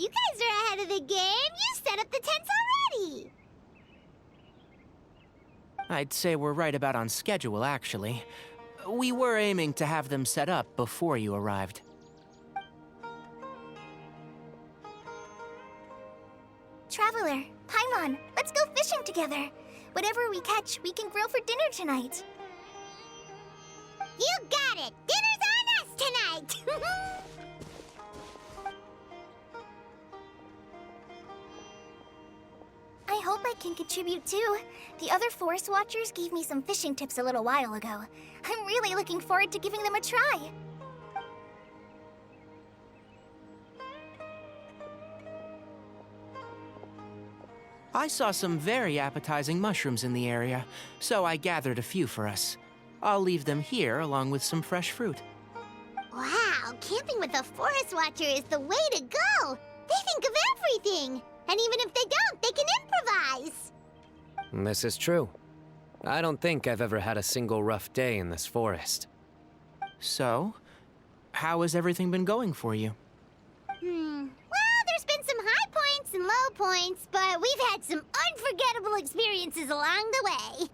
you guys are ahead of the game. You set up the tents already. I'd say we're right about on schedule, actually. We were aiming to have them set up before you arrived. Traveler, Paimon, let's go fishing together. Whatever we catch, we can grill for dinner tonight. You got it! Dinner's on us tonight! I hope I can contribute too. The other Forest Watchers gave me some fishing tips a little while ago. I'm really looking forward to giving them a try. I saw some very appetizing mushrooms in the area, so I gathered a few for us. I'll leave them here along with some fresh fruit. Wow, camping with a Forest Watcher is the way to go! They think of everything! And even if they don't, they can improvise! This is true. I don't think I've ever had a single rough day in this forest. So, how has everything been going for you? Well, there's been some high points and low points, but we've had some unforgettable experiences along the way.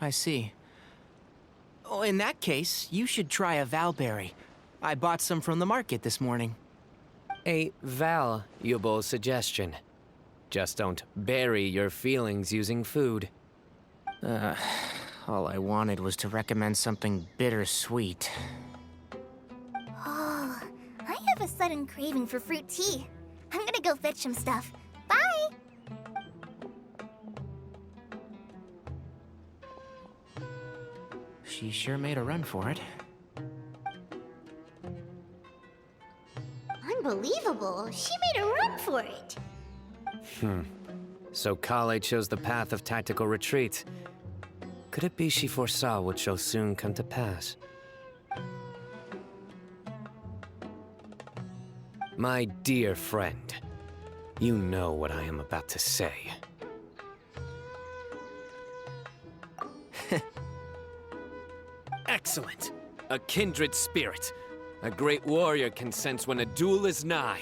I see. Oh, in that case, you should try a valberry. I bought some from the market this morning. A valuable suggestion. Just don't bury your feelings using food. All I wanted was to recommend something bittersweet. Oh, I have a sudden craving for fruit tea. I'm gonna go fetch some stuff. Bye! She sure made a run for it. Unbelievable. She made a run for it. So Kale chose the path of tactical retreat. Could it be she foresaw what shall soon come to pass? My dear friend, you know what I am about to say. Excellent! A kindred spirit. A great warrior can sense when a duel is nigh.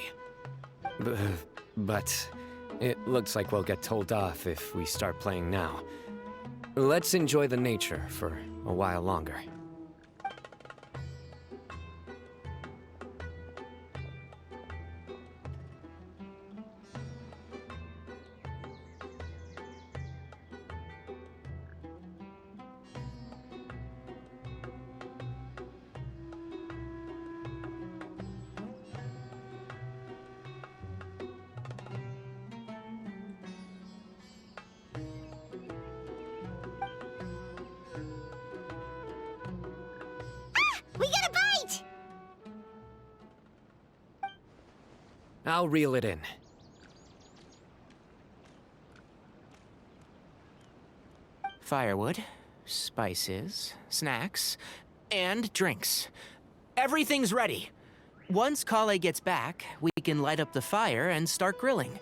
But it looks like we'll get told off if we start playing now. Let's enjoy the nature for a while longer. We got a bite! I'll reel it in. Firewood, spices, snacks, and drinks. Everything's ready. Once Kale gets back, we can light up the fire and start grilling.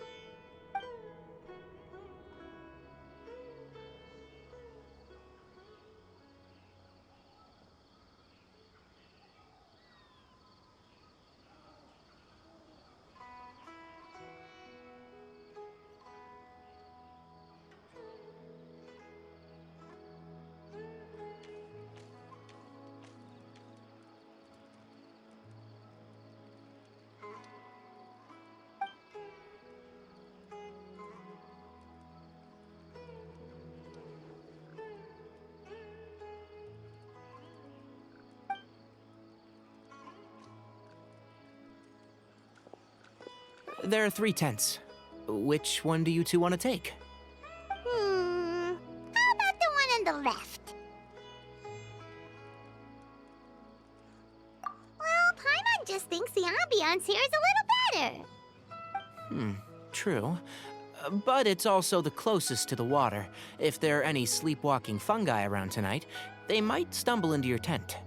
There are 3 tents. Which one do you two want to take? How about the one on the left? Well, Paimon just thinks the ambiance here is a little better. True. But it's also the closest to the water. If there are any sleepwalking fungi around tonight, they might stumble into your tent.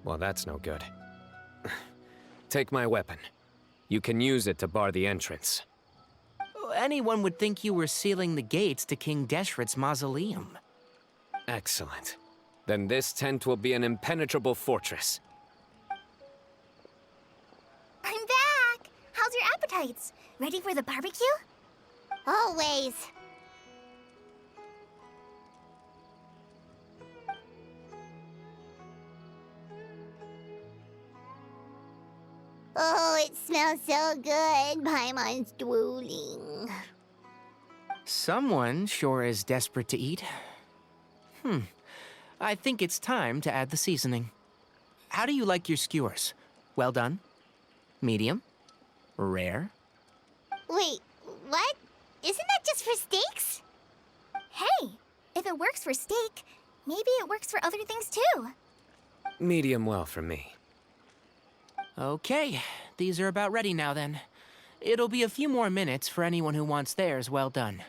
Well, that's no good. Take my weapon. You can use it to bar the entrance. Anyone would think you were sealing the gates to King Deshret's mausoleum. Excellent. Then this tent will be an impenetrable fortress. I'm back! appetites. Ready for the barbecue? Always. Oh, it smells so good. Paimon's drooling. Someone sure is desperate to eat. I think it's time to add the seasoning. How do you like your skewers? Well done? Medium? Rare? Wait, what? Isn't that just for steaks? Hey, if it works for steak, maybe it works for other things too. Medium well for me. Okay, these are about ready now then. It'll be a few more minutes for anyone who wants theirs well done.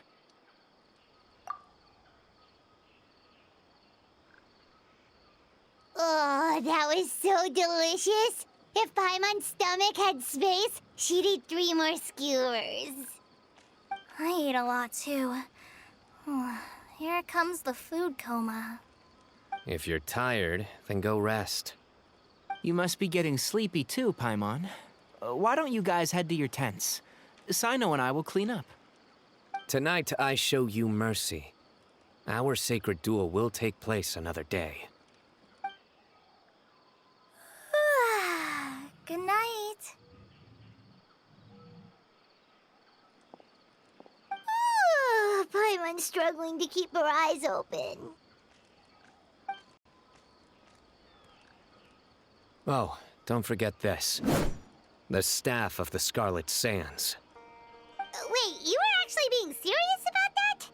Oh, that was so delicious. If Paimon's stomach had space, she'd eat 3 more skewers. I ate a lot too. Here comes the food coma. If you're tired, then go rest. You must be getting sleepy too, Paimon. Why don't you guys head to your tents? Sino and I will clean up. Tonight, I show you mercy. Our sacred duel will take place another day. Good night. Paimon's struggling to keep her eyes open. Oh, don't forget this. The staff of the Scarlet Sands. Wait, you were actually being serious about that?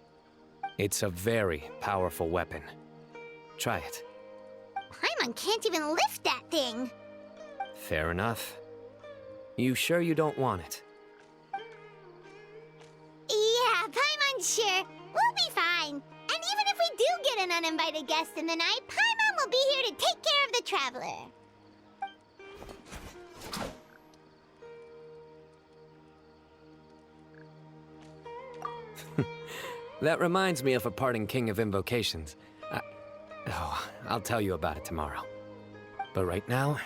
It's a very powerful weapon. Try it. Paimon can't even lift that thing. Fair enough. You sure you don't want it? Yeah, Paimon's sure. We'll be fine. And even if we do get an uninvited guest in the night, Paimon will be here to take care of the traveler. That reminds me of a parting king of invocations. I'll tell you about it tomorrow. But right now,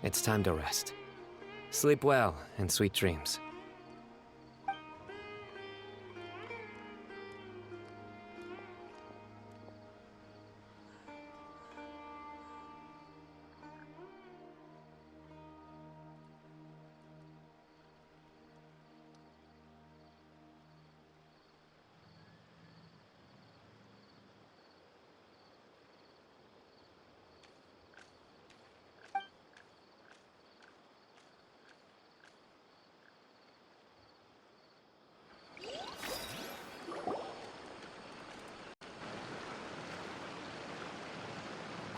it's time to rest. Sleep well and sweet dreams.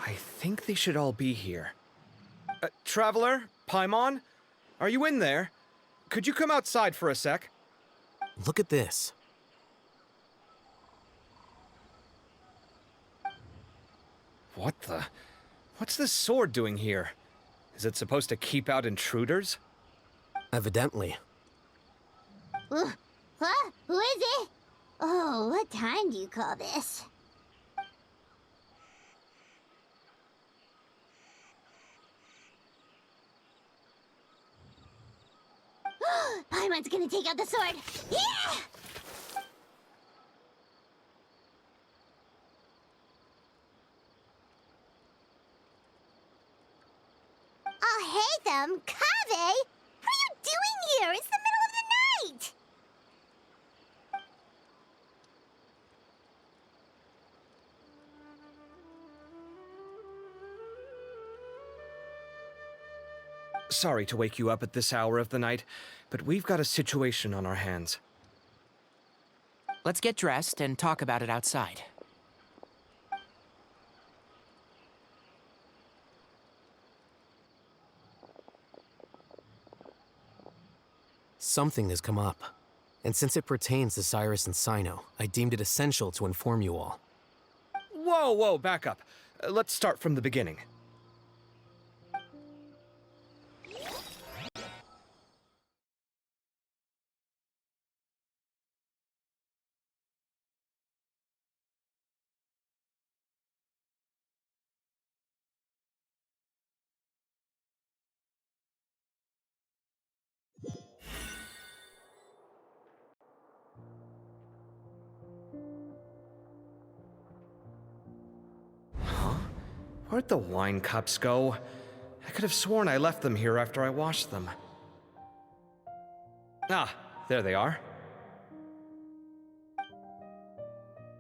I think they should all be here. Traveler? Paimon? Are you in there? Could you come outside for a sec? Look at this. What the? What's this sword doing here? Is it supposed to keep out intruders? Evidently. Huh? Who is it? Oh, what time do you call this? Paimon's gonna take out the sword. Yeah! Oh, hey them, Kaveh! What are you doing here? It's the middle of the night! Sorry to wake you up at this hour of the night, but we've got a situation on our hands. Let's get dressed and talk about it outside. Something has come up. And since it pertains to Cyrus and Sino, I deemed it essential to inform you all. Whoa, back up. Let's start from the beginning. Where'd the wine cups go? I could have sworn I left them here after I washed them. Ah, there they are.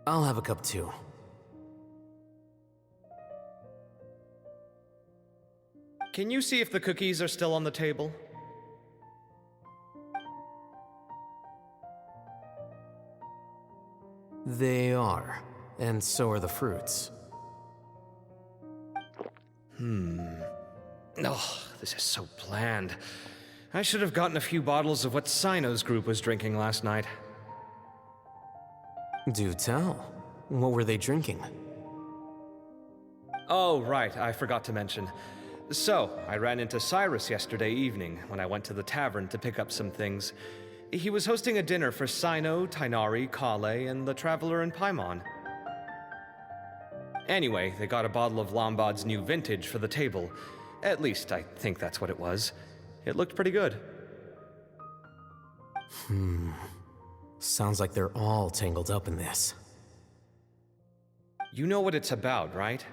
I'll have a cup too. Can you see if the cookies are still on the table? They are, and so are the fruits. Oh, this is so bland. I should have gotten a few bottles of what Sino's group was drinking last night. Do tell. What were they drinking? Oh, right, I forgot to mention. So, I ran into Cyrus yesterday evening when I went to the tavern to pick up some things. He was hosting a dinner for Sino, Tighnari, Kale, and the Traveler and Paimon. Anyway, they got a bottle of Lombard's new vintage for the table. At least, I think that's what it was. It looked pretty good. Sounds like they're all tangled up in this. You know what it's about, right?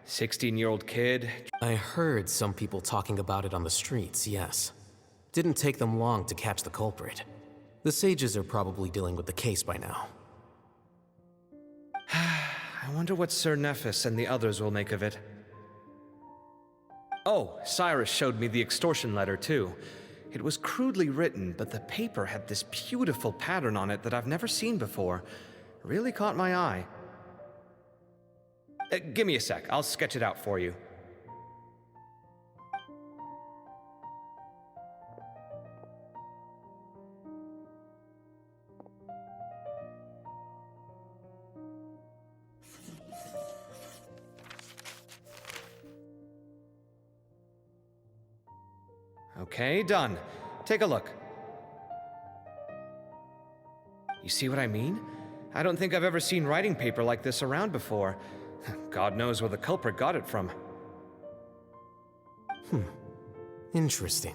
16-year-old kid. I heard some people talking about it on the streets, yes. Didn't take them long to catch the culprit. The sages are probably dealing with the case by now. I wonder what Sir Nephis and the others will make of it. Oh, Cyrus showed me the extortion letter, too. It was crudely written, but the paper had this beautiful pattern on it that I've never seen before. Really caught my eye. Give me a sec, I'll sketch it out for you. Okay, done. Take a look. You see what I mean? I don't think I've ever seen writing paper like this around before. God knows where the culprit got it from. Interesting.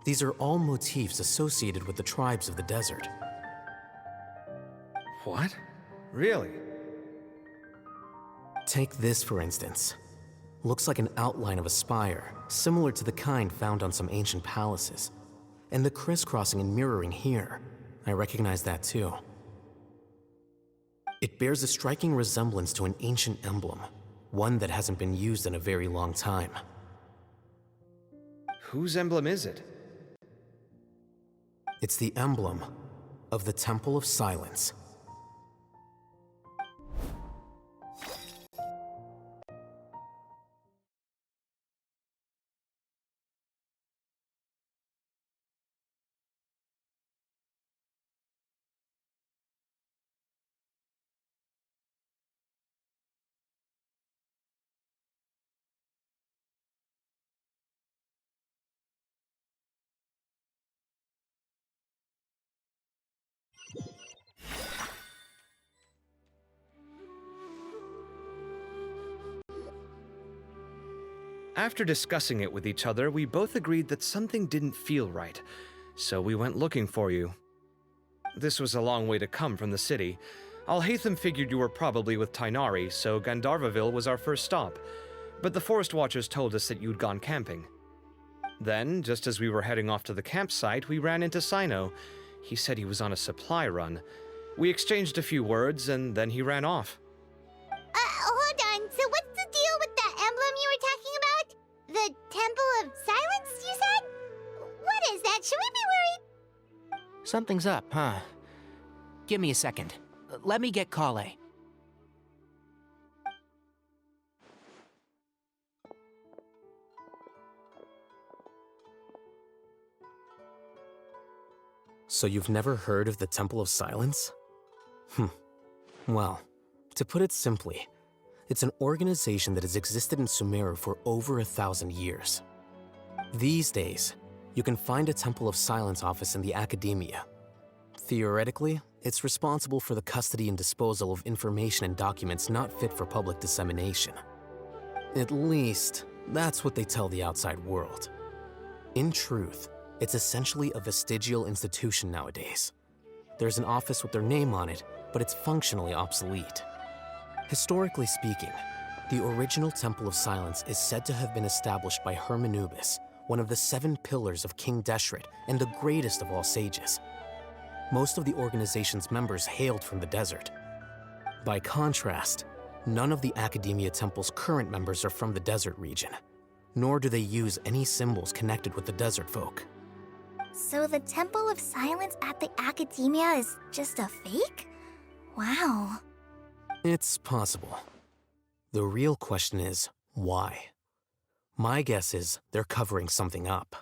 These are all motifs associated with the tribes of the desert. What? Really? Take this, for instance. Looks like an outline of a spire, similar to the kind found on some ancient palaces. And the crisscrossing and mirroring here, I recognize that too. It bears a striking resemblance to an ancient emblem, one that hasn't been used in a very long time. Whose emblem is it? It's the emblem of the Temple of Silence. After discussing it with each other, we both agreed that something didn't feel right, so we went looking for you. This was a long way to come from the city. Alhaitham figured you were probably with Tighnari, so Gandharvaville was our first stop, but the Forest Watchers told us that you'd gone camping. Then, just as we were heading off to the campsite, we ran into Sino. He said he was on a supply run. We exchanged a few words, and then he ran off. Hold on. So what's the deal with that emblem you were talking about? The Temple of Silence, you said? What is that? Should we be worried? Something's up, huh? Give me a second. Let me get Kale. So you've never heard of the Temple of Silence? Well, to put it simply, it's an organization that has existed in Sumeru for over 1,000 years. These days, you can find a Temple of Silence office in the academia. Theoretically, it's responsible for the custody and disposal of information and documents not fit for public dissemination. At least, that's what they tell the outside world. In truth, it's essentially a vestigial institution nowadays. There's an office with their name on it, but it's functionally obsolete. Historically speaking, The original Temple of Silence is said to have been established by Hermanubis, one of the 7 pillars of King Deshret and the greatest of all sages. Most of the organization's members hailed from the desert. By contrast, none of the Academia Temple's current members are from the desert region, nor do they use any symbols connected with the desert folk. So the Temple of Silence at the Academia is just a fake? Wow. It's possible. The real question is, why? My guess is they're covering something up.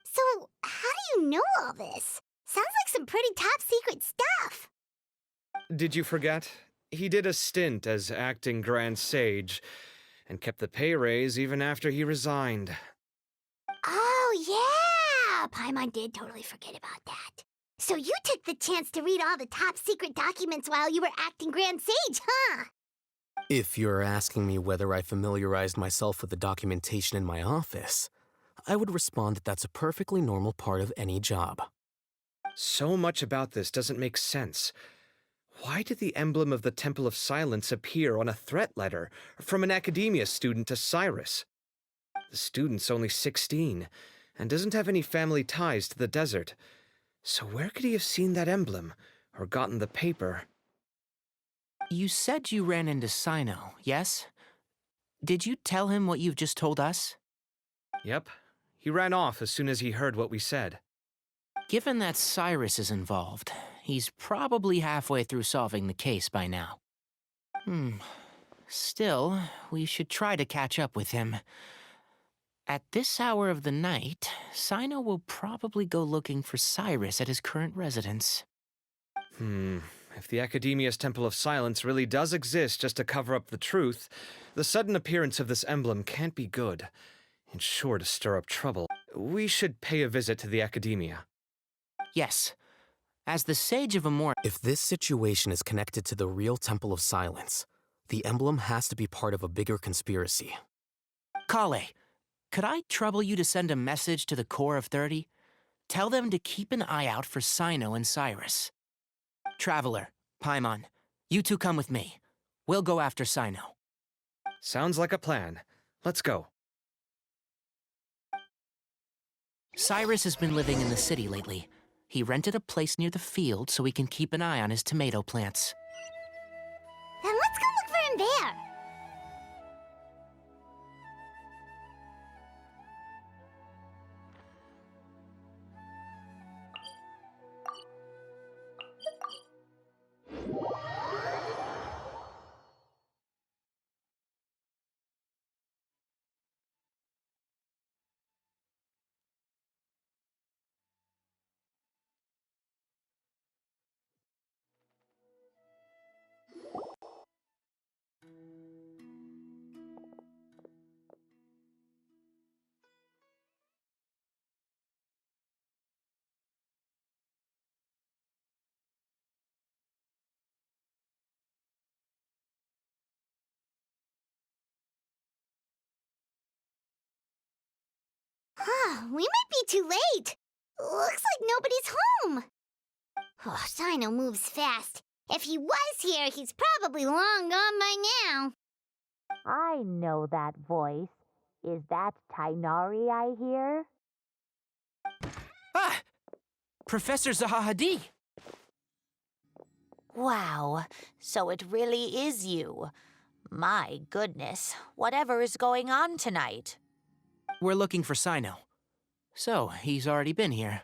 So, how do you know all this? Sounds like some pretty top-secret stuff. Did you forget? He did a stint as acting Grand Sage, and kept the pay raise even after he resigned. Oh, yeah! Paimon did totally forget about that. So you took the chance to read all the top-secret documents while you were acting Grand Sage, huh? If you're asking me whether I familiarized myself with the documentation in my office, I would respond that that's a perfectly normal part of any job. So much about this doesn't make sense. Why did the emblem of the Temple of Silence appear on a threat letter from an Academia student to Cyrus? The student's only 16, and doesn't have any family ties to the desert. So where could he have seen that emblem, or gotten the paper? You said you ran into Sino, yes? Did you tell him what you've just told us? Yep. He ran off as soon as he heard what we said. Given that Cyrus is involved, he's probably halfway through solving the case by now. Still, we should try to catch up with him. At this hour of the night, Sino will probably go looking for Cyrus at his current residence. If the Academia's Temple of Silence really does exist just to cover up the truth, the sudden appearance of this emblem can't be good. It's sure to stir up trouble. We should pay a visit to the Academia. Yes. As the Sage of Amor... If this situation is connected to the real Temple of Silence, the emblem has to be part of a bigger conspiracy. Kale, could I trouble you to send a message to the Core of 30? Tell them to keep an eye out for Sino and Cyrus. Traveler, Paimon, you two come with me. We'll go after Sino. Sounds like a plan. Let's go. Cyrus has been living in the city lately. He rented a place near the field so he can keep an eye on his tomato plants. Then let's go look for him there. We might be too late. Looks like nobody's home. Oh, Sino moves fast. If he was here, he's probably long gone by now. I know that voice. Is that Tainari I hear? Ah! Professor Zahahadi! Wow, so it really is you. My goodness, whatever is going on tonight? We're looking for Sino. So, he's already been here.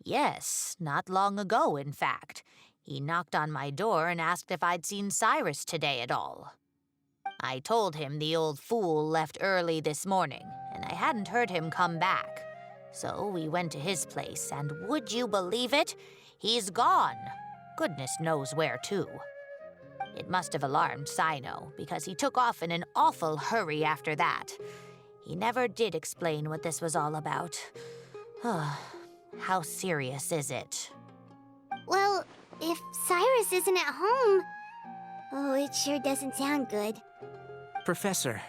Yes, not long ago, in fact. He knocked on my door and asked if I'd seen Cyrus today at all. I told him the old fool left early this morning, and I hadn't heard him come back. So we went to his place, and would you believe it? He's gone. Goodness knows where to. It must have alarmed Sino, because he took off in an awful hurry after that. He never did explain what this was all about. How serious is it? Well, if Cyrus isn't at home... Oh, it sure doesn't sound good. Professor,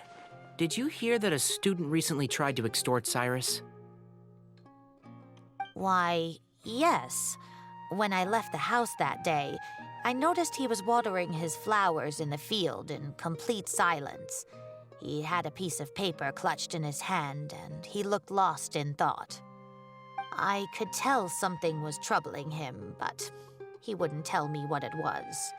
did you hear that a student recently tried to extort Cyrus? Why, yes. When I left the house that day, I noticed he was watering his flowers in the field in complete silence. He had a piece of paper clutched in his hand, and he looked lost in thought. I could tell something was troubling him, but he wouldn't tell me what it was.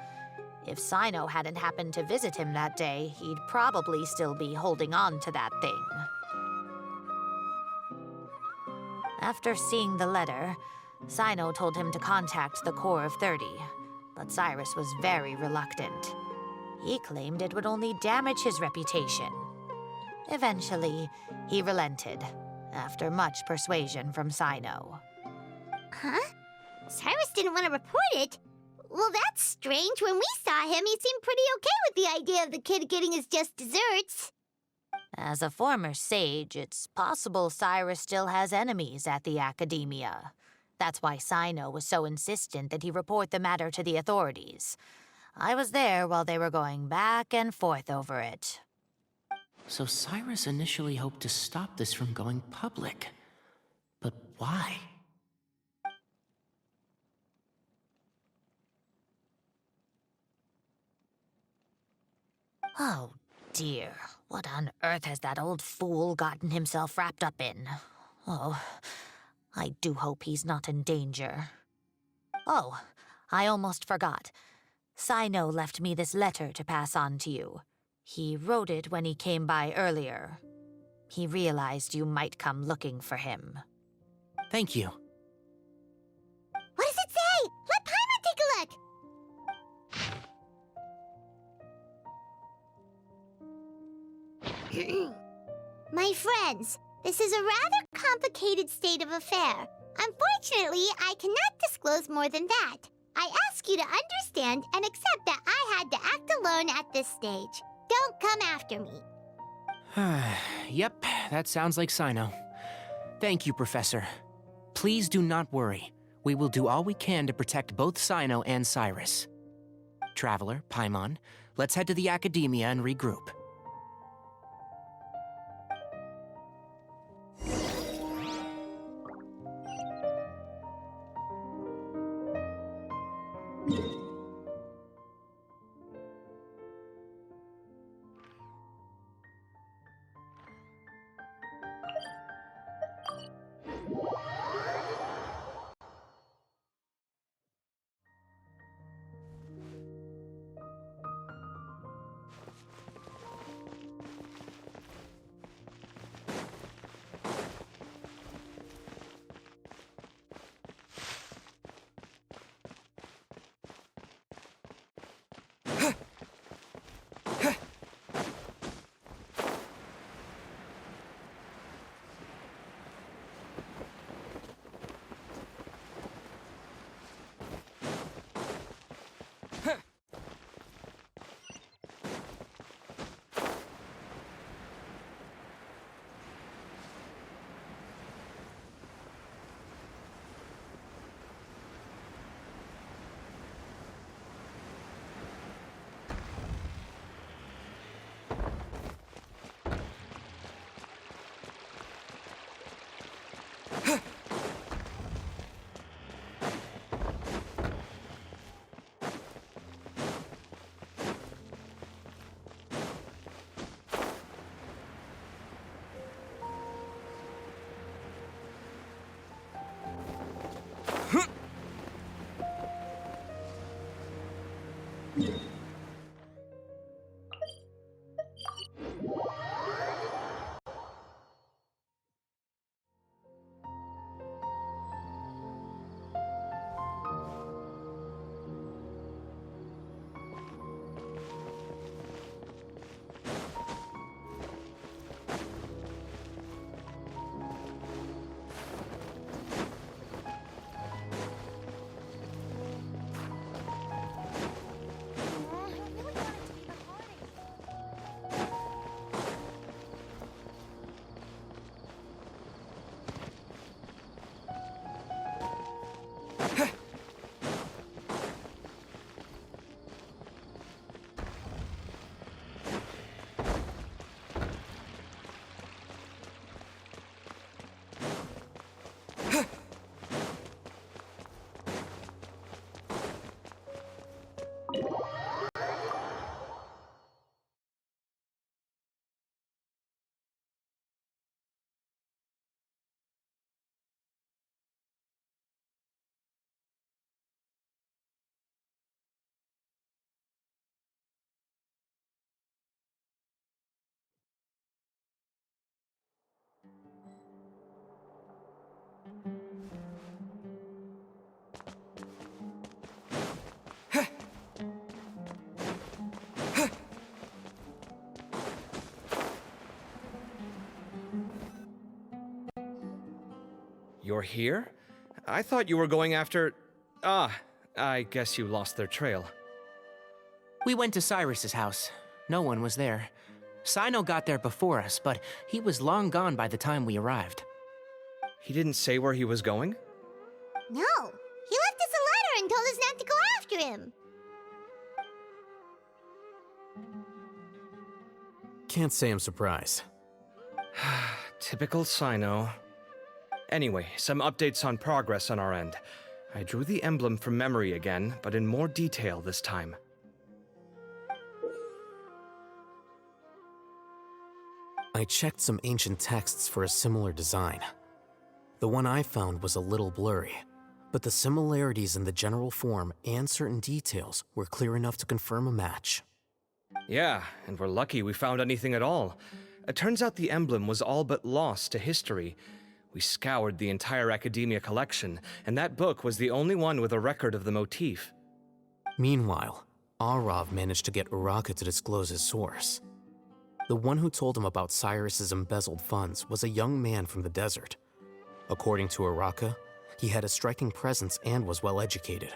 If Sino hadn't happened to visit him that day, he'd probably still be holding on to that thing. After seeing the letter, Sino told him to contact the Corps of 30, but Cyrus was very reluctant. He claimed it would only damage his reputation. Eventually, he relented, after much persuasion from Sino. Huh? Cyrus didn't want to report it? Well, that's strange. When we saw him, he seemed pretty okay with the idea of the kid getting his just desserts. As a former sage, it's possible Cyrus still has enemies at the Academia. That's why Sino was so insistent that he report the matter to the authorities. I was there while they were going back and forth over it. So Cyrus initially hoped to stop this from going public. But why? Oh, dear. What on earth has that old fool gotten himself wrapped up in? Oh, I do hope he's not in danger. Oh, I almost forgot. Sino left me this letter to pass on to you. He wrote it when he came by earlier. He realized you might come looking for him. Thank you. What does it say? Let Paimon take a look. My friends, this is a rather complicated state of affair. Unfortunately, I cannot disclose more than that. I ask you to understand and accept that I had to act alone at this stage. Don't come after me. Yep, that sounds like Sino. Thank you, Professor. Please do not worry. We will do all we can to protect both Sino and Cyrus. Traveler, Paimon, let's head to the Academia and regroup. You're here? I thought you were going after... Ah, I guess you lost their trail. We went to Cyrus's house. No one was there. Sino got there before us, but he was long gone by the time we arrived. He didn't say where he was going? No, he left us a letter and told us not to go after him. Can't say I'm surprised. Typical Sino. Anyway, some updates on progress on our end. I drew the emblem from memory again, but in more detail this time. I checked some ancient texts for a similar design. The one I found was a little blurry, but the similarities in the general form and certain details were clear enough to confirm a match. Yeah, and we're lucky we found anything at all. It turns out the emblem was all but lost to history. We scoured the entire Academia collection, and that book was the only one with a record of the motif. Meanwhile, Arav managed to get Uraka to disclose his source. The one who told him about Cyrus's embezzled funds was a young man from the desert. According to Uraka, he had a striking presence and was well educated.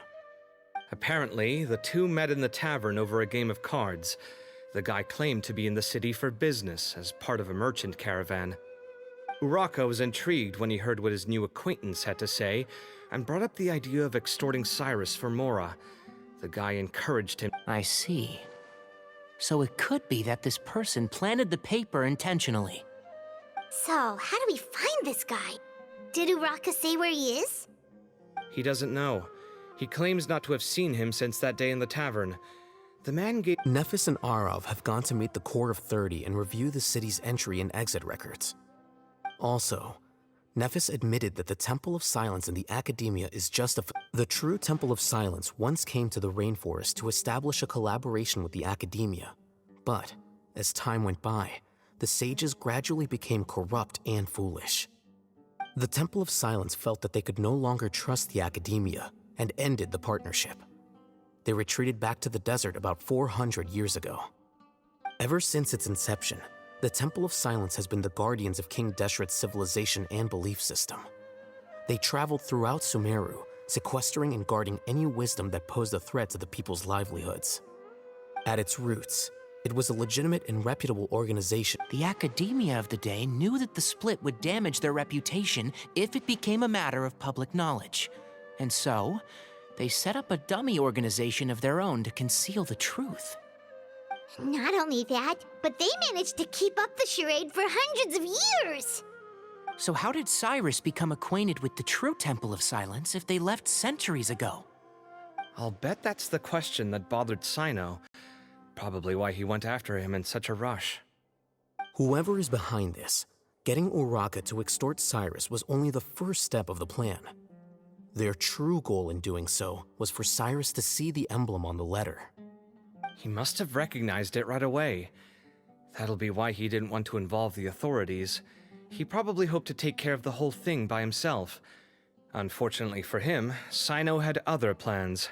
Apparently, the two met in the tavern over a game of cards. The guy claimed to be in the city for business as part of a merchant caravan. Uraka was intrigued when he heard what his new acquaintance had to say and brought up the idea of extorting Cyrus for Mora. The guy encouraged him. I see. So it could be that this person planted the paper intentionally. So, how do we find this guy? Did Uraka say where he is? He doesn't know. He claims not to have seen him since that day in the tavern. The man gave... Nephis and Arav have gone to meet the Core of 30 and review the city's entry and exit records. Also, Nephis admitted that the Temple of Silence in the Academia is just the true Temple of Silence once came to the rainforest to establish a collaboration with the Academia. But, as time went by, the sages gradually became corrupt and foolish. The Temple of Silence felt that they could no longer trust the Academia and ended the partnership. They retreated back to the desert about 400 years ago. Ever since its inception, the Temple of Silence has been the guardians of King Deshret's civilization and belief system. They traveled throughout Sumeru, sequestering and guarding any wisdom that posed a threat to the people's livelihoods. At its roots, it was a legitimate and reputable organization. The Academia of the day knew that the split would damage their reputation if it became a matter of public knowledge. And so, they set up a dummy organization of their own to conceal the truth. Not only that, but they managed to keep up the charade for hundreds of years! So how did Cyrus become acquainted with the true Temple of Silence if they left centuries ago? I'll bet that's the question that bothered Sino. Probably why he went after him in such a rush. Whoever is behind this, getting Uraka to extort Cyrus was only the first step of the plan. Their true goal in doing so was for Cyrus to see the emblem on the letter. He must have recognized it right away. That'll be why he didn't want to involve the authorities. He probably hoped to take care of the whole thing by himself. Unfortunately for him, Sino had other plans.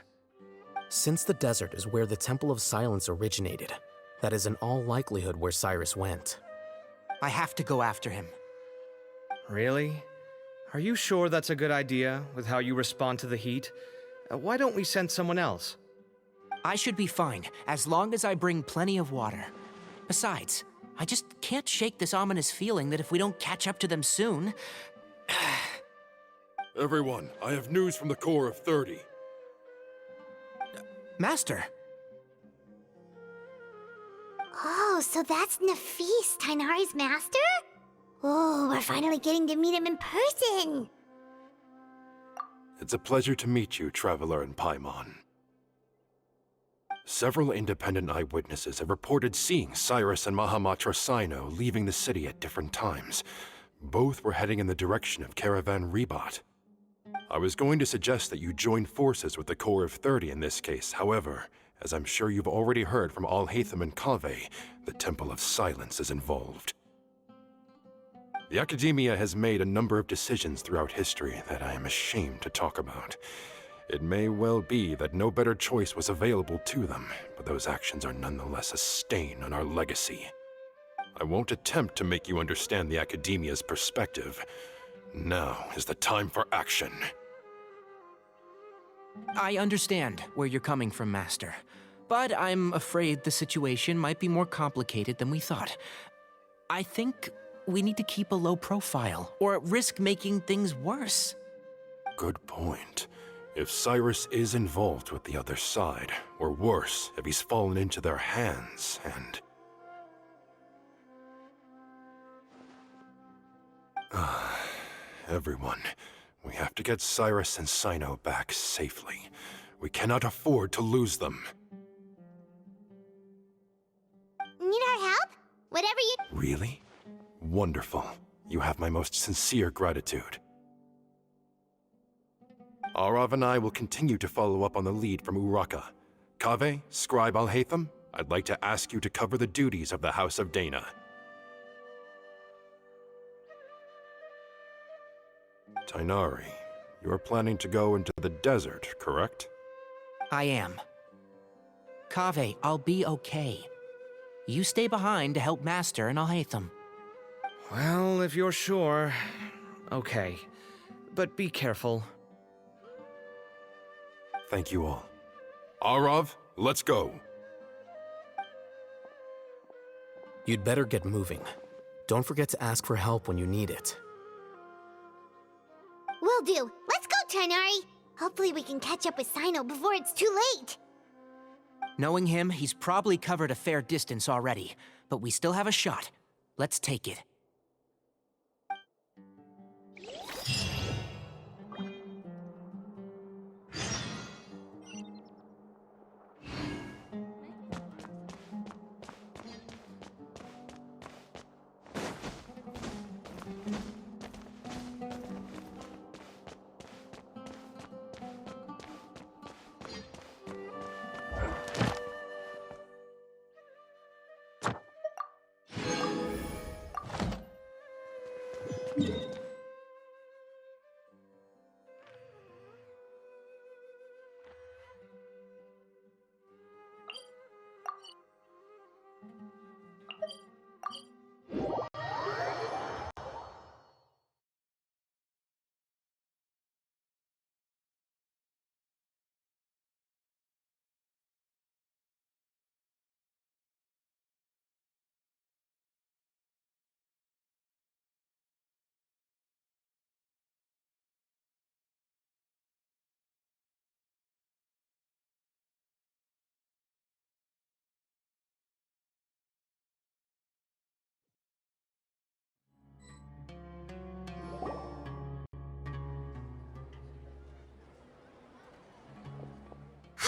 Since the desert is where the Temple of Silence originated, that is in all likelihood where Cyrus went. I have to go after him. Really? Are you sure that's a good idea, with how you respond to the heat? Why don't we send someone else? I should be fine, as long as I bring plenty of water. Besides, I just can't shake this ominous feeling that if we don't catch up to them soon... Everyone, I have news from the Core of 30. Master! Oh, so that's Nafis, Tainari's master? Oh, we're finally getting to meet him in person! It's a pleasure to meet you, Traveler and Paimon. Several independent eyewitnesses have reported seeing Cyrus and Mahamatra Sino leaving the city at different times. Both were heading in the direction of Caravan Rebat. I was going to suggest that you join forces with the Core of 30 in this case. However, as I'm sure you've already heard from Al-Haytham and Kaveh, the Temple of Silence is involved. The Academia has made a number of decisions throughout history that I am ashamed to talk about. It may well be that no better choice was available to them, but those actions are nonetheless a stain on our legacy. I won't attempt to make you understand the Academia's perspective. Now is the time for action. I understand where you're coming from, Master. But I'm afraid the situation might be more complicated than we thought. I think we need to keep a low profile, or risk making things worse. Good point. If Cyrus is involved with the other side, or worse, if he's fallen into their hands, and... Everyone, we have to get Cyrus and Cyno back safely. We cannot afford to lose them. Need our help? Whatever you... Really? Wonderful. You have my most sincere gratitude. Arav and I will continue to follow up on the lead from Uraka. Kaveh, Scribe Alhaitham, I'd like to ask you to cover the duties of the House of Dana. Tainari, you are planning to go into the desert, correct? I am. Kaveh, I'll be okay. You stay behind to help Master and Alhaitham. Well, if you're sure. Okay. But be careful. Thank you all. Arav, let's go. You'd better get moving. Don't forget to ask for help when you need it. Will do. Let's go, Tainari. Hopefully we can catch up with Cyno before it's too late. Knowing him, he's probably covered a fair distance already, but we still have a shot. Let's take it.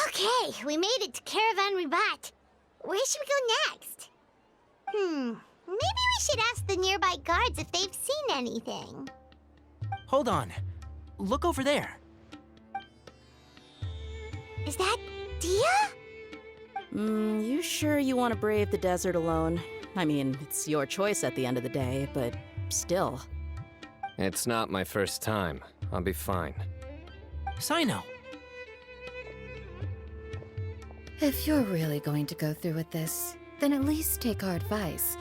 Okay, we made it to Caravan Ribat. Where should we go next? Maybe we should ask the nearby guards if they've seen anything. Hold on. Look over there. Is that Dia? You sure you want to brave the desert alone? I mean, it's your choice at the end of the day, but still. It's not my first time. I'll be fine. Cyno. If you're really going to go through with this, then at least take our advice.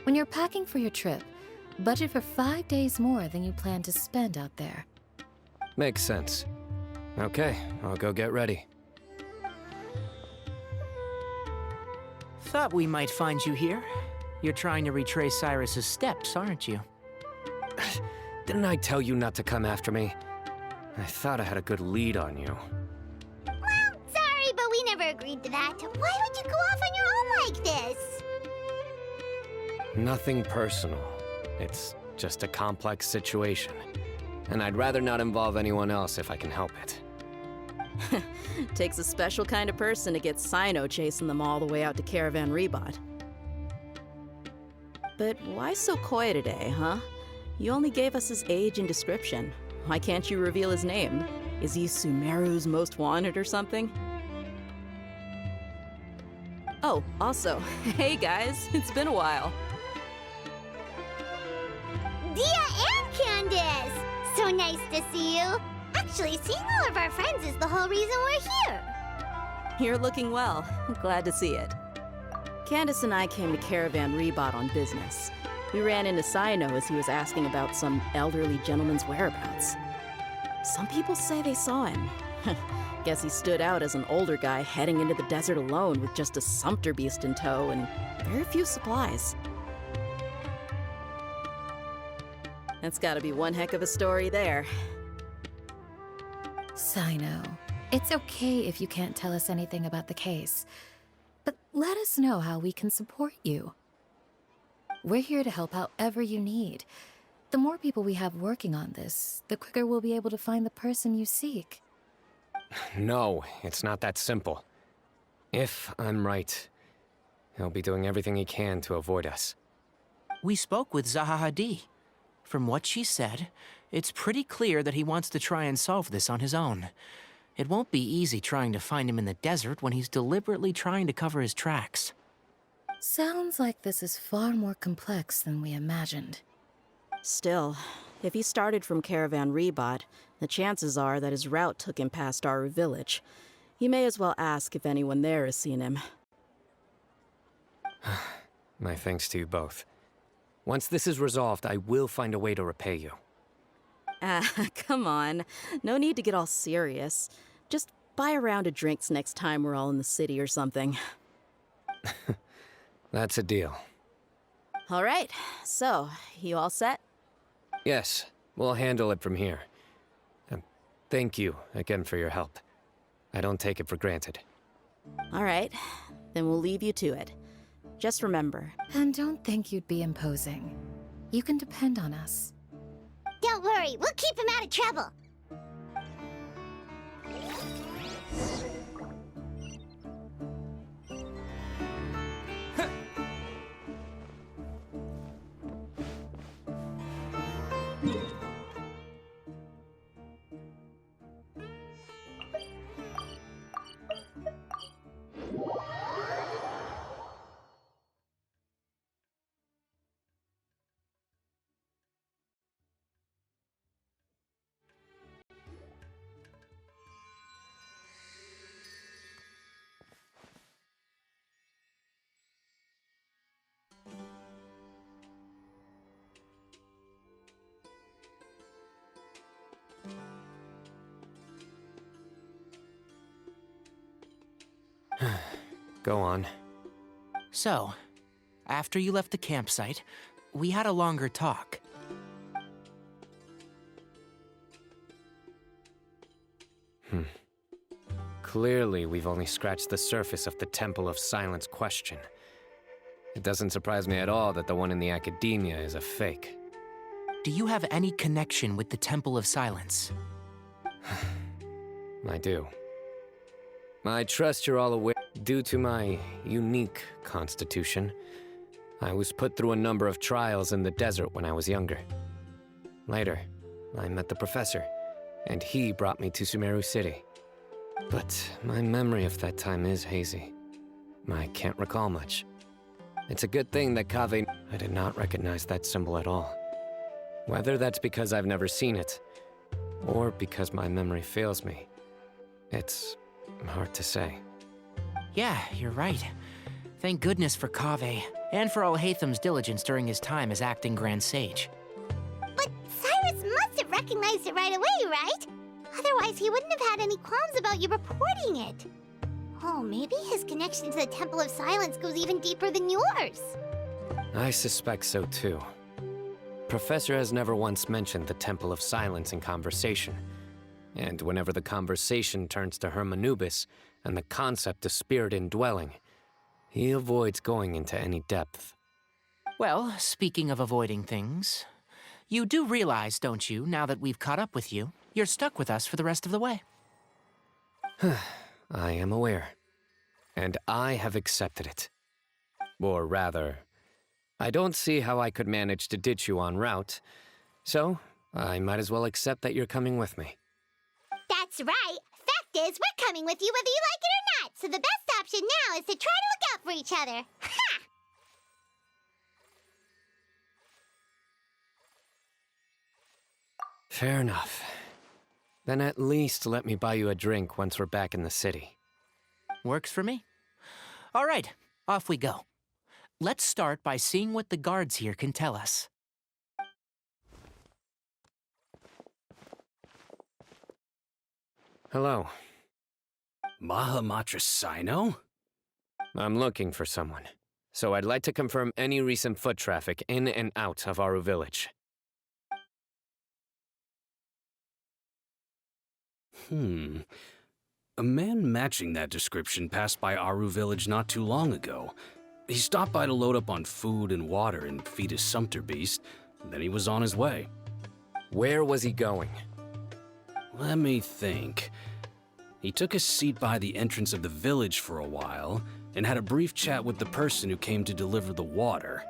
When you're packing for your trip, budget for 5 days more than you plan to spend out there. Makes sense. Okay, I'll go get ready. Thought we might find you here. You're trying to retrace Cyrus's steps, aren't you? Didn't I tell you not to come after me? I thought I had a good lead on you. Well, sorry, but we never agreed to that. Why would you go off on your own like this? Nothing personal. It's just a complex situation. And I'd rather not involve anyone else if I can help it. Takes a special kind of person to get Cyno chasing them all the way out to Caravan Ribat. But why so coy today, huh? You only gave us his age and description. Why can't you reveal his name? Is he Sumeru's most wanted or something? Oh, also, hey guys, it's been a while. Dia and Candace! So nice to see you. Actually, seeing all of our friends is the whole reason we're here. You're looking well. Glad to see it. Candace and I came to Caravan Ribat on business. We ran into Sino as he was asking about some elderly gentleman's whereabouts. Some people say they saw him. Guess he stood out as an older guy heading into the desert alone with just a sumpter beast in tow and very few supplies. That's gotta be one heck of a story there. Sino, it's okay if you can't tell us anything about the case, but let us know how we can support you. We're here to help however you need. The more people we have working on this, the quicker we'll be able to find the person you seek. No, it's not that simple. If I'm right, he'll be doing everything he can to avoid us. We spoke with Zaha Hadid. From what she said, it's pretty clear that he wants to try and solve this on his own. It won't be easy trying to find him in the desert when he's deliberately trying to cover his tracks. Sounds like this is far more complex than we imagined. Still, if he started from Caravan Rebot, the chances are that his route took him past Aru village. You may as well ask if anyone there has seen him. My thanks to you both. Once this is resolved, I will find a way to repay you. Come on. No need to get all serious. Just buy a round of drinks next time we're all in the city or something. That's a deal. All right, so, you all set? Yes, we'll handle it from here. Thank you again for your help. I don't take it for granted. All right, then we'll leave you to it. Just remember. And don't think you'd be imposing. You can depend on us. Don't worry, we'll keep him out of trouble. Go on. So, after you left the campsite, we had a longer talk. Clearly, we've only scratched the surface of the Temple of Silence question. It doesn't surprise me at all that the one in the academia is a fake. Do you have any connection with the Temple of Silence? I do. I trust you're all aware. Due to my unique constitution, I was put through a number of trials in the desert when I was younger. Later, I met the professor, and he brought me to Sumeru City. But my memory of that time is hazy. I can't recall much. It's a good thing that Kaveh... I did not recognize that symbol at all. Whether that's because I've never seen it, or because my memory fails me, it's hard to say. Yeah, you're right. Thank goodness for Kaveh, and for Alhaitham's diligence during his time as acting Grand Sage. But Cyrus must have recognized it right away, right? Otherwise, he wouldn't have had any qualms about you reporting it. Oh, maybe his connection to the Temple of Silence goes even deeper than yours. I suspect so too. Professor has never once mentioned the Temple of Silence in conversation. And whenever the conversation turns to Hermanubis and the concept of spirit indwelling, he avoids going into any depth. Well, speaking of avoiding things, you do realize, don't you, now that we've caught up with you, you're stuck with us for the rest of the way. I am aware. And I have accepted it. Or rather, I don't see how I could manage to ditch you en route, so I might as well accept that you're coming with me. That's right. Fact is, we're coming with you whether you like it or not, so the best option now is to try to look out for each other. Ha! Fair enough. Then at least let me buy you a drink once we're back in the city. Works for me. All right, off we go. Let's start by seeing what the guards here can tell us. Hello. Mahamatra Sino? I'm looking for someone. So I'd like to confirm any recent foot traffic in and out of Aru Village. A man matching that description passed by Aru Village not too long ago. He stopped by to load up on food and water and feed his sumpter beast, then he was on his way. Where was he going? Let me think. He took a seat by the entrance of the village for a while, and had a brief chat with the person who came to deliver the water.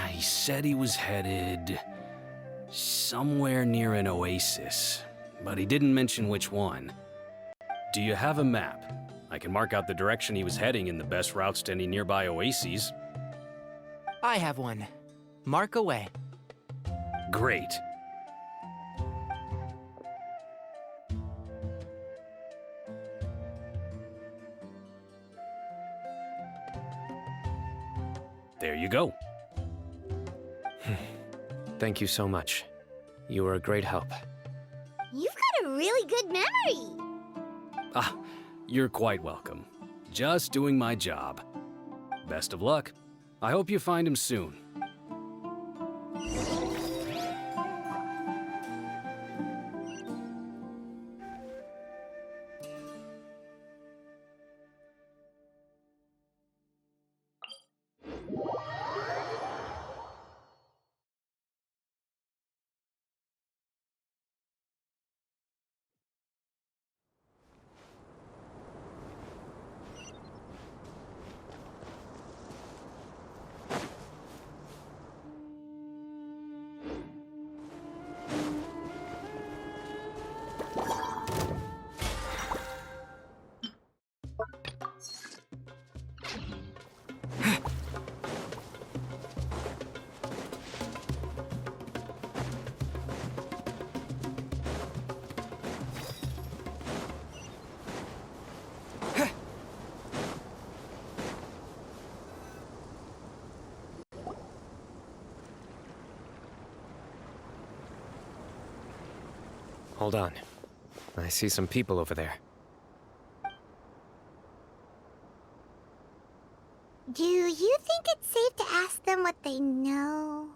He said he was headed somewhere near an oasis, but he didn't mention which one. Do you have a map? I can mark out the direction he was heading and the best routes to any nearby oases. I have one. Mark away. Great. There you go. Thank you so much. You were a great help. You've got a really good memory. Ah, you're quite welcome. Just doing my job. Best of luck. I hope you find him soon. Hold on. I see some people over there. Do you think it's safe to ask them what they know?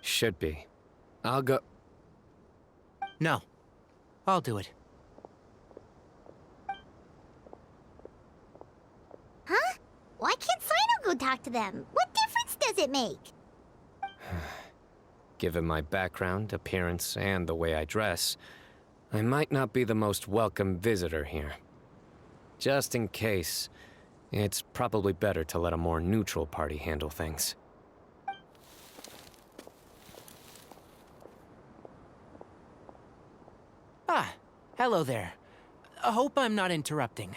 Should be. I'll go... No. I'll do it. Huh? Why can't Sino go talk to them? What difference does it make? Given my background, appearance, and the way I dress, I might not be the most welcome visitor here. Just in case, it's probably better to let a more neutral party handle things. Ah, hello there. I hope I'm not interrupting.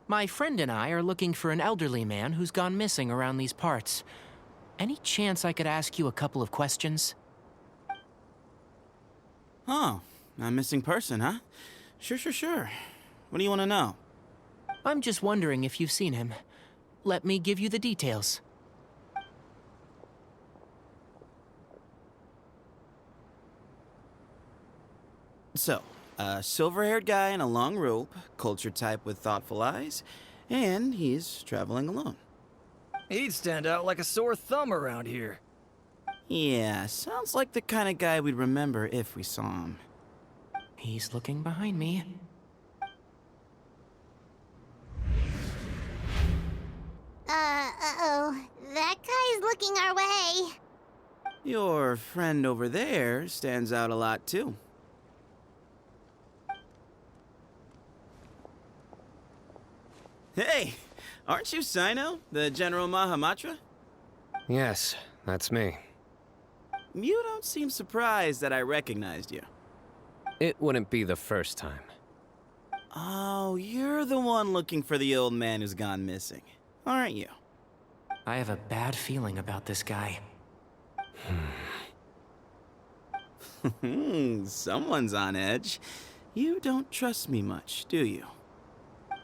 My friend and I are looking for an elderly man who's gone missing around these parts. Any chance I could ask you a couple of questions? Oh, a missing person, huh? Sure. What do you want to know? I'm just wondering if you've seen him. Let me give you the details. So, a silver-haired guy in a long robe, culture type with thoughtful eyes, and he's traveling alone. He'd stand out like a sore thumb around here. Yeah, sounds like the kind of guy we'd remember if we saw him. He's looking behind me. Uh-oh. That guy's looking our way. Your friend over there stands out a lot, too. Hey, aren't you Sino, the General Mahamatra? Yes, that's me. You don't seem surprised that I recognized you. It wouldn't be the first time. Oh, you're the one looking for the old man who's gone missing, aren't you? I have a bad feeling about this guy. Someone's on edge. You don't trust me much, do you?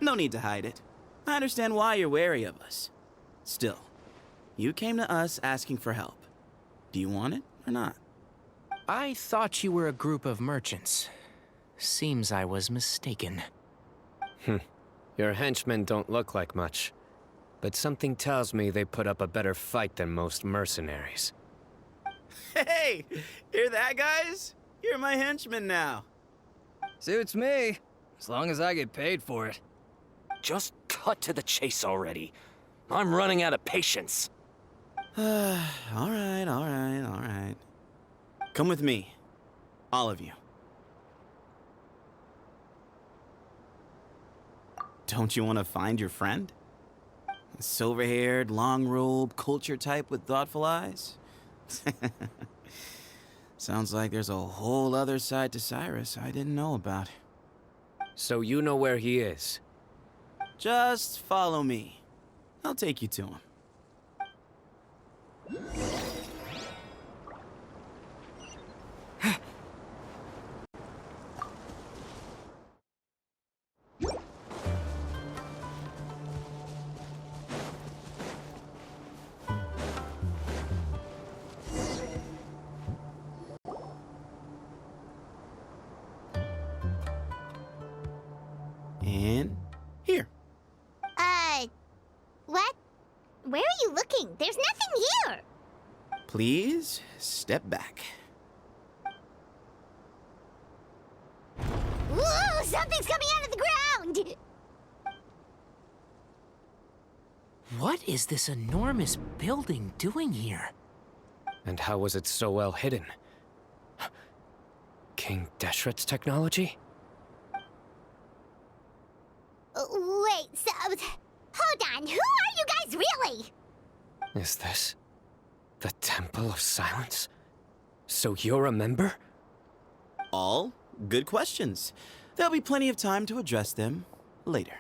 No need to hide it. I understand why you're wary of us. Still, You came to us asking for help. Do you want it or not? I thought you were a group of merchants. Seems I was mistaken. Your henchmen don't look like much, but something tells me they put up a better fight than most mercenaries. Hey! Hear that, guys? You're my henchmen now. Suits me, as long as I get paid for it. Just cut to the chase already. I'm running out of patience. All right. Come with me. All of you. Don't you want to find your friend? A silver-haired, long-robed, culture type with thoughtful eyes? Sounds like there's a whole other side to Cyrus I didn't know about. So you know where he is? Just follow me. I'll take you to him. And here. What? Where are you looking? There's nothing here! Please step back. Whoa! Something's coming out of the ground! What is this enormous building doing here? And how was it so well hidden? King Deshret's technology? Wait, so... Hold on, who are you guys really? Is this the Temple of Silence? So you're a member? All good questions. There'll be plenty of time to address them later.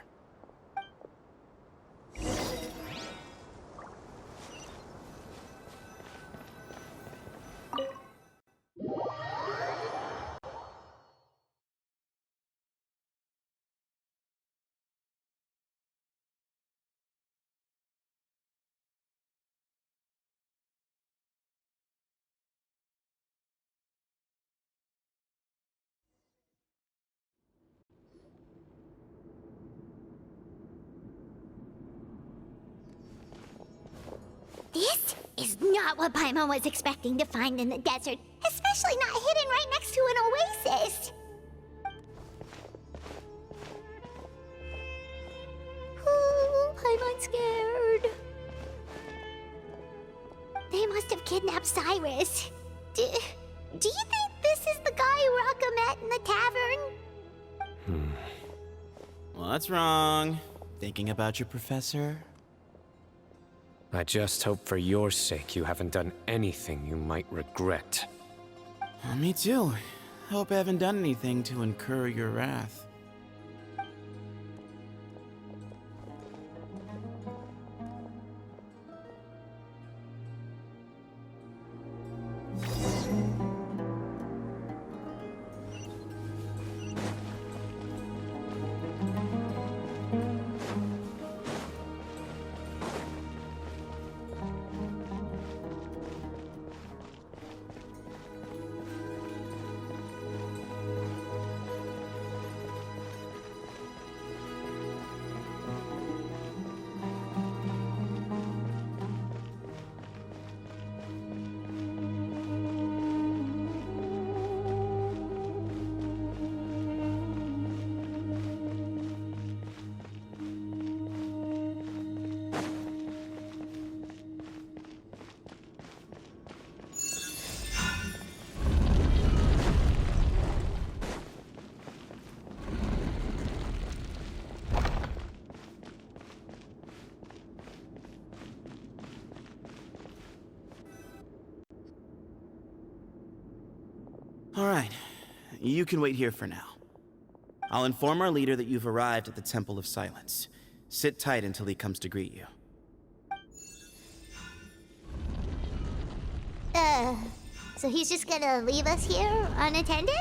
This is not what Paimon was expecting to find in the desert, especially not hidden right next to an oasis. Ooh, Paimon's scared. They must have kidnapped Cyrus. Do you think this is the guy Raka met in the tavern? What's wrong? Thinking about your professor? I just hope for your sake you haven't done anything you might regret. Me too. Hope I haven't done anything to incur your wrath. All right, you can wait here for now. I'll inform our leader that you've arrived at the Temple of Silence. Sit tight until he comes to greet you. So he's just gonna leave us here unattended?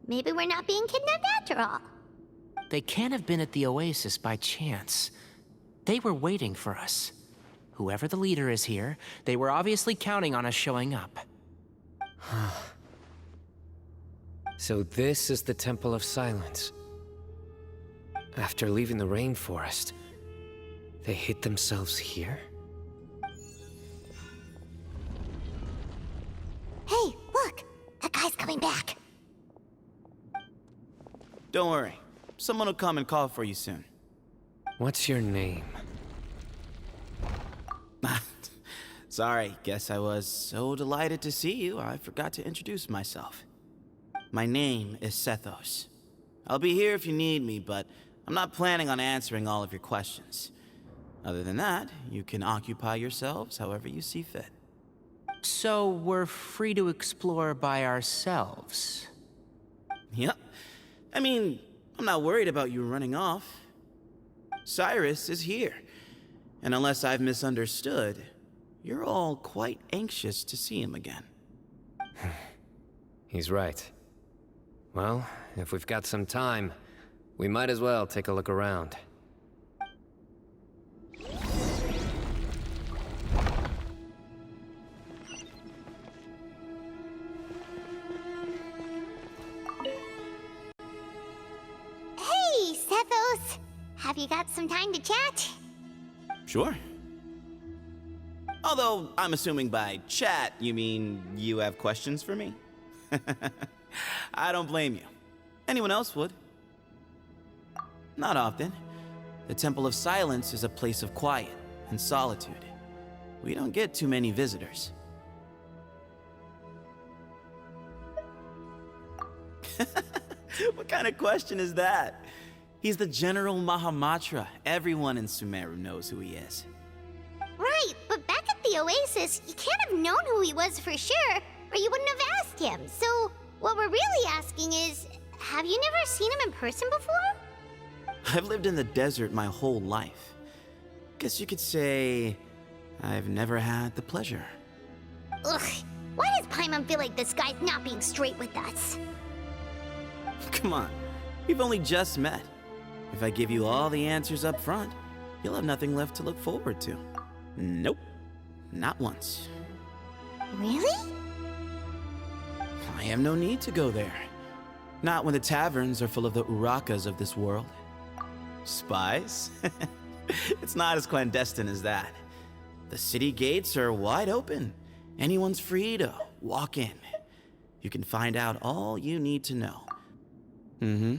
Maybe we're not being kidnapped after all. They can't have been at the oasis by chance. They were waiting for us. Whoever the leader is here, they were obviously counting on us showing up. So this is the Temple of Silence. After leaving the rainforest, they hid themselves here? Hey, look! That guy's coming back. Don't worry. Someone will come and call for you soon. What's your name? Sorry, guess I was so delighted to see you, I forgot to introduce myself. My name is Sethos. I'll be here if you need me, but I'm not planning on answering all of your questions. Other than that, you can occupy yourselves however you see fit. So we're free to explore by ourselves? Yep. I mean, I'm not worried about you running off. Cyrus is here. And unless I've misunderstood, you're all quite anxious to see him again. He's right. Well, if we've got some time, we might as well take a look around. Hey, Sethos! Have you got some time to chat? Sure. Although, I'm assuming by chat, you mean you have questions for me? I don't blame you. Anyone else would. Not often. The Temple of Silence is a place of quiet and solitude. We don't get too many visitors. What kind of question is that? He's the General Mahamatra. Everyone in Sumeru knows who he is. Right, but back at the Oasis, you can't have known who he was for sure, or you wouldn't have asked him. So, what we're really asking is, have you never seen him in person before? I've lived in the desert my whole life. Guess you could say I've never had the pleasure. Ugh, why does Paimon feel like this guy's not being straight with us? Come on, we've only just met. If I give you all the answers up front, you'll have nothing left to look forward to. Nope, not once. Really? I have no need to go there. Not when the taverns are full of the urakas of this world. Spies? It's not as clandestine as that. The city gates are wide open. Anyone's free to walk in. You can find out all you need to know. Mm-hmm.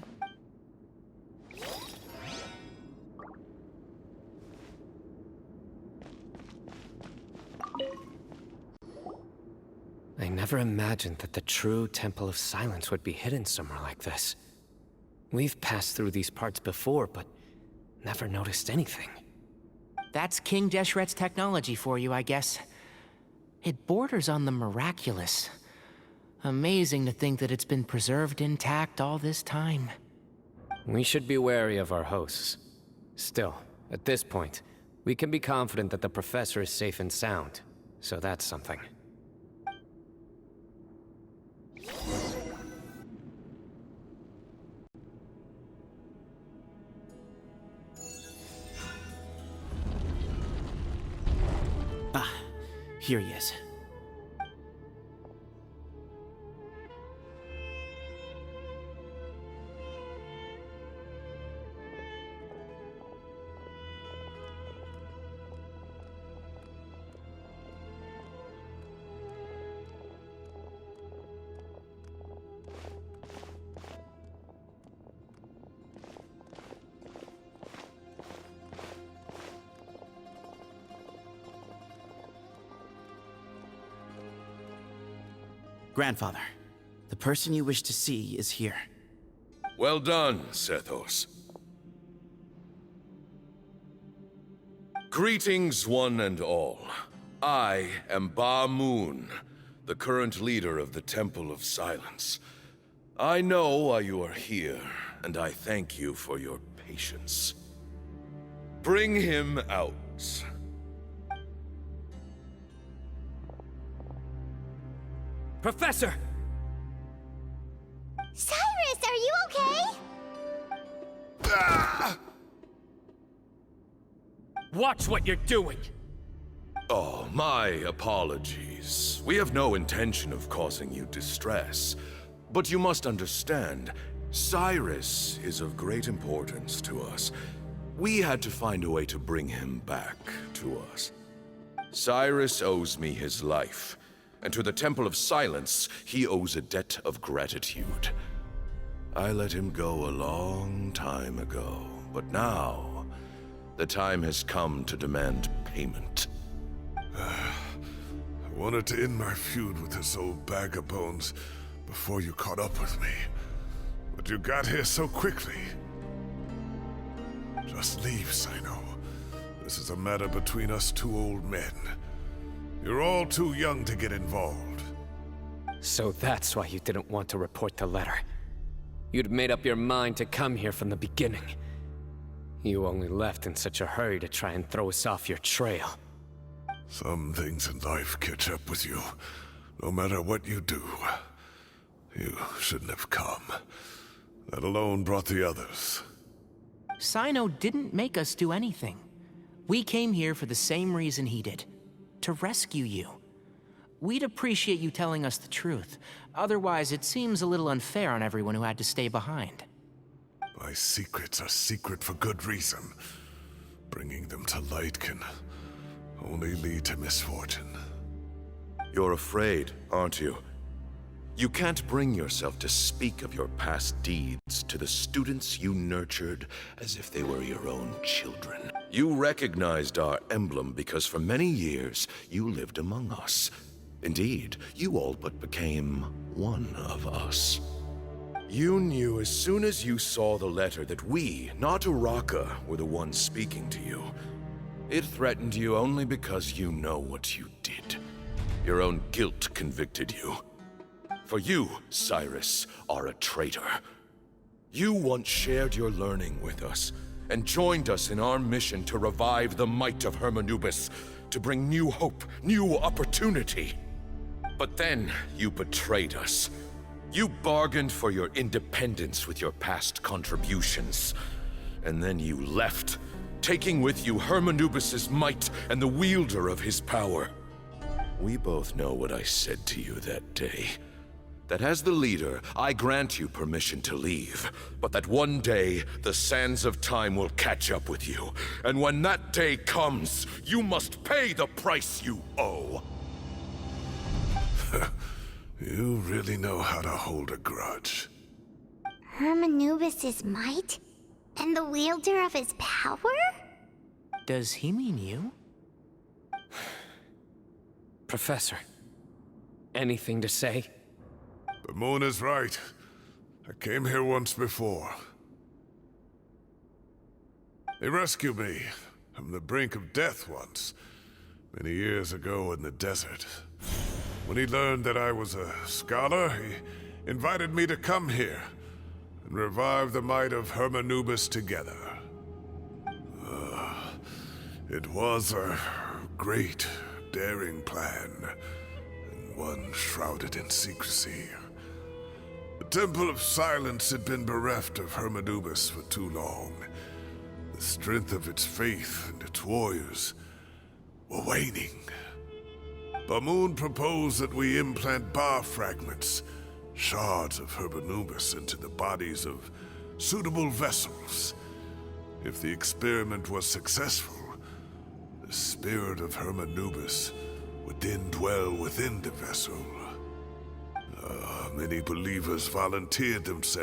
I never imagined that the true Temple of Silence would be hidden somewhere like this. We've passed through these parts before, but never noticed anything. That's King Deshret's technology for you, I guess. It borders on the miraculous. Amazing to think that it's been preserved intact all this time. We should be wary of our hosts. Still, at this point, we can be confident that the professor is safe and sound, so that's something. Ah, here he is. Grandfather, the person you wish to see is here. Well done, Sethos. Greetings, one and all. I am Ba Moon, the current leader of the Temple of Silence. I know why you are here, and I thank you for your patience. Bring him out. Professor! Cyrus, are you okay? Watch what you're doing! Oh, my apologies. We have no intention of causing you distress. But you must understand, Cyrus is of great importance to us. We had to find a way to bring him back to us. Cyrus owes me his life, and to the Temple of Silence, he owes a debt of gratitude. I let him go a long time ago, but now, the time has come to demand payment. I wanted to end my feud with this old bag of bones before you caught up with me, but you got here so quickly. Just leave, Sino. This is a matter between us two old men. You're all too young to get involved. So that's why you didn't want to report the letter. You'd made up your mind to come here from the beginning. You only left in such a hurry to try and throw us off your trail. Some things in life catch up with you. No matter what you do, you shouldn't have come. That alone brought the others. Sino didn't make us do anything. We came here for the same reason he did. To rescue you. We'd appreciate you telling us the truth. Otherwise, it seems a little unfair on everyone who had to stay behind. My secrets are secret for good reason. Bringing them to light can only lead to misfortune. You're afraid, aren't you? You can't bring yourself to speak of your past deeds to the students you nurtured as if they were your own children. You recognized our emblem because for many years you lived among us. Indeed, you all but became one of us. You knew as soon as you saw the letter that we, not Uraka, were the ones speaking to you. It threatened you only because you know what you did. Your own guilt convicted you. For you, Cyrus, are a traitor. You once shared your learning with us, and joined us in our mission to revive the might of Hermanubis, to bring new hope, new opportunity. But then you betrayed us. You bargained for your independence with your past contributions. And then you left, taking with you Hermanubis' might and the wielder of his power. We both know what I said to you that day. That as the leader, I grant you permission to leave, but that one day, the sands of time will catch up with you. And when that day comes, you must pay the price you owe. You really know how to hold a grudge. Hermanubis' might? And the wielder of his power? Does he mean you? Professor, anything to say? Bamoon is right. I came here once before. He rescued me from the brink of death once, many years ago in the desert. When he learned that I was a scholar, he invited me to come here and revive the might of Hermanubis together. It was a great, daring plan, and one shrouded in secrecy. The Temple of Silence had been bereft of Hermanubis for too long. The strength of its faith and its warriors were waning. Bamoon proposed that we implant bar fragments, shards of Hermanubis, into the bodies of suitable vessels. If the experiment was successful, the spirit of Hermanubis would then dwell within the vessel. Many believers volunteered themselves